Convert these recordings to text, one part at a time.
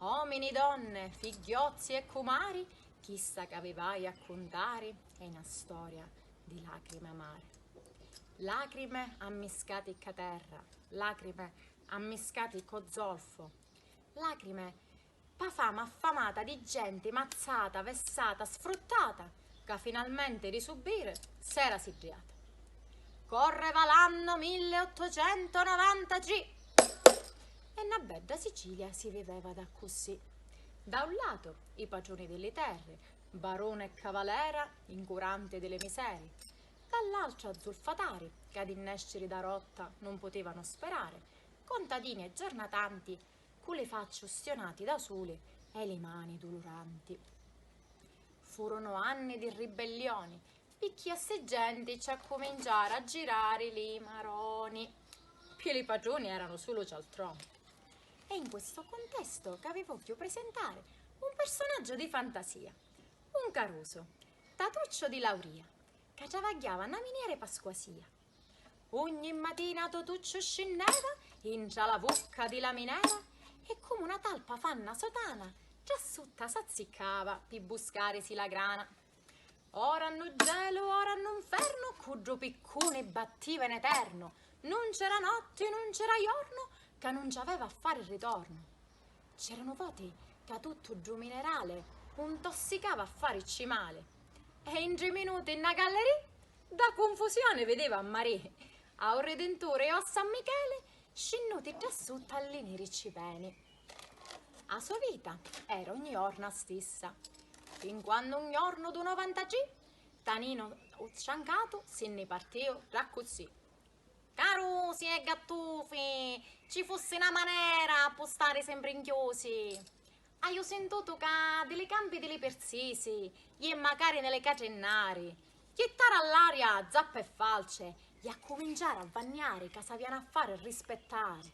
Uomini, donne, figliozzi e cumari, chissà che avevai a contare, è una storia di lacrime amare. Lacrime ammiscate a terra, lacrime ammiscate co zolfo, lacrime pa fama affamata di gente mazzata, vessata, sfruttata, che finalmente di subire s'era sibriata. Correva l'anno 1893 e na bella Sicilia si viveva da così. Da un lato i padroni delle terre, barone e cavalera, incurante delle miserie, dall'altro azzolfatari, che ad innescere da rotta non potevano sperare, contadini e giornatanti, con le facce ustionati da sole e le mani doloranti. Furono anni di ribellioni, picchi a se gente ci a cominciare a girare li maroni. Più i padroni erano solo cialtroni. E in questo contesto che avevo voglio presentare un personaggio di fantasia, un Caruso, tatuccio di Lauria, che travagliava una miniere pasquasia. Ogni mattina Totuccio scendeva in già la vucca di la minera e come una talpa fanna sotana già sutta s'azziccava per buscaresi la grana. Ora hanno gelo, ora hanno inferno, cuggio piccone battiva in eterno. Non c'era notte, non c'era giorno, che non ci aveva a fare il ritorno. C'erano voti che a tutto giù minerale un tossicava a farci male. E in 3 minuti in una galleria, da confusione vedeva a Marie, a un Redentore e a San Michele, scennuti già sotto all'ini riccipeni. A sua vita era ogni giorno stessa, fin quando un giorno du 90G, Tanino sciancato se ne parteo già così. Carusi e gattufi, ci fosse una maniera a stare sempre inchiosi. Io sentito che delle campi delle persisi, e magari nelle cacennari, gettare all'aria zappe e falce, e a cominciare a bagnare che s'avviano a fare e rispettare.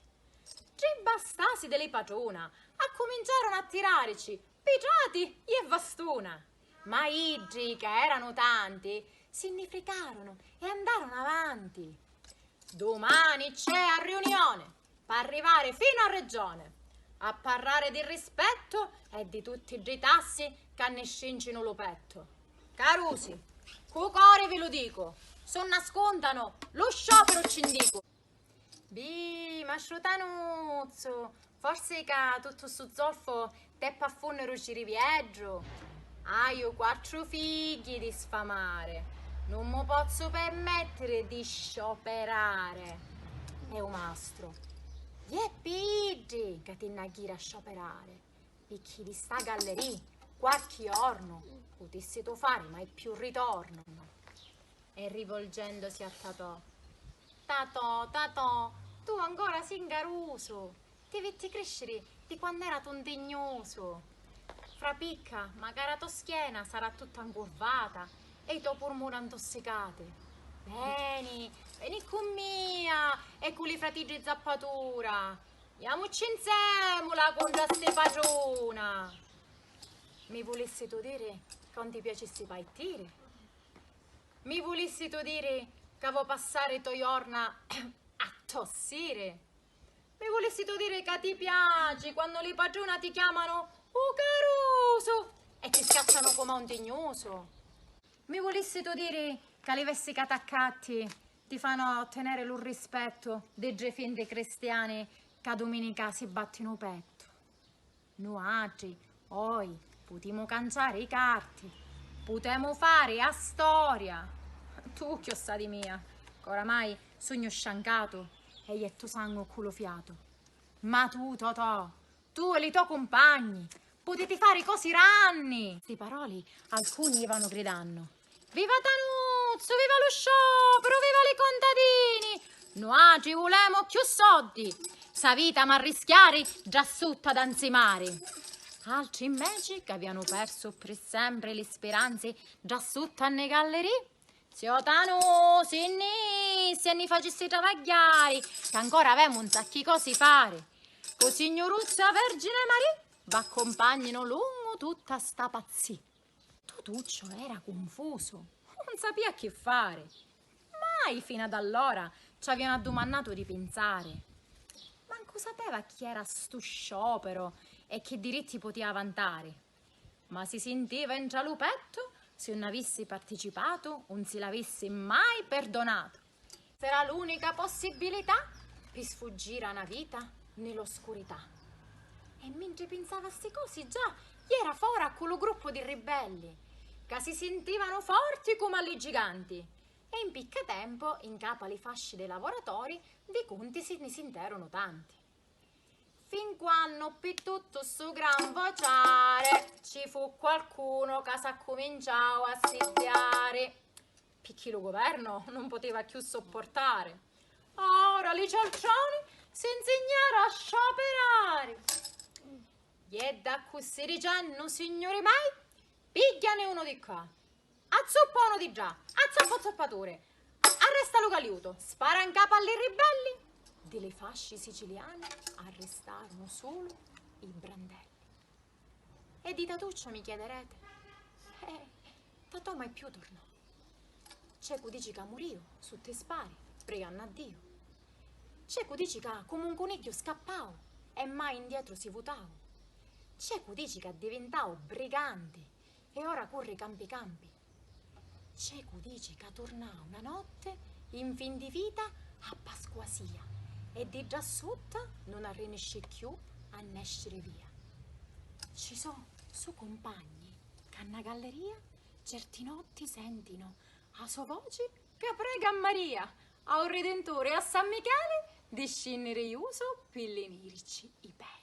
Ci bastasi delle padrona, a cominciarono a tirarci, pigiati e bastona. Ma iggi, che erano tanti, si ne fregarono e andarono avanti. Domani c'è a riunione per arrivare fino a regione a parlare di rispetto e di tutti i tassi che ne scincino lo petto. Carusi, cu core ve lo dico, se nascondano lo sciopero ci indico. Bi, mastro Tanuzzo, forse che tutto sto zolfo te pa funnero ci rivieggio. Io 4 figli di sfamare. Non mi posso permettere di scioperare. È un mastro. E piggi che ti naghira a scioperare. Picchi di sta galleria, qualche giorno, potessi tu fare mai più ritorno. E rivolgendosi a Tatò. Tatò, tu ancora sei Caruso. Ti vetti crescere di quando era tontegnoso. Fra picca, magari la tua schiena sarà tutta incurvata e i tuoi polmoni intossicati. Vieni con mia e con le fratigie zappatura. Andiamoci insieme con questa padrona. Mi volessi tu dire che non ti piacessi paitire? Mi volessi tu dire che avevo passare i tuoi giorni a tossire? Mi volessi tu dire che ti piace quando le padrone ti chiamano Caruso e ti scacciano come un tignoso? Mi volessi tu dire che le vesti cataccatti ti fanno ottenere il rispetto dei gefindi cristiani che a domenica si battono petto? Noi oggi potremo cangiare i carti, potremo fare a storia. Tu, chiossa di mia, che oramai sogno sciancato e gli è tuo sangue culo fiato. Ma tu, Totò, tu e i tuoi compagni, potete fare così ranni. Queste parole alcuni gli vanno gridando. Viva Tanuzzo, viva lo sciopero, viva i contadini! Noi ci volemo più soldi. Sa vita ma rischiare già sutta da anzimare. Altri invece che abbiano perso per sempre le speranze già sutta nei gallerie. Zio Tanuzzo, se ne facessi travagliare, che ancora avemo un sacchi cose fare. Con signoruzza Vergine Maria v'accompagnino lungo tutta sta pazzia. Totuccio era confuso, non sapeva che fare. Mai fino ad allora ci avevano addomandato di pensare. Manco sapeva sapeva chi era stu sciopero e che diritti poteva vantare, ma si sentiva in gialupetto se non avessi partecipato, non si l'avesse mai perdonato. Sarà l'unica possibilità per sfuggire a una vita nell'oscurità. E mentre pensava a queste cose, già gli era fuori a quello gruppo di ribelli, che si sentivano forti come alle giganti. E in picca tempo, in capo alle fasce dei lavoratori, di conti se ne sentirono tanti. Fin quando per tutto sto gran vociare ci fu qualcuno che si cominciò a assediare, perché lo governo non poteva più sopportare. Ora i cialcioni si insegnarono a scioperare. E da così dicendo, signori miei, pigliane uno di qua, azzuppa uno di già, azzuppa zoppatore, arresta lo Caliuto, spara in capo alle ribelli. Delle fasce siciliane arrestarono solo i brandelli. E di Tatuccio mi chiederete? Tatò mai più tornò. C'è chi dice che morì su te spari, pregando a Dio. C'è chi dice che come un coniglio scappò e mai indietro si votò. C'è chi dice che è diventato brigante e ora corre campi campi. C'è chi dice che tornò una notte in fin di vita a Pasquasia e di già sotto non arrinesce più a nascere via. Ci sono suoi compagni che alla galleria certi notti sentino a sua voce che prega a Maria, a un Redentore e a San Michele di scendere uso per lenirci i peli.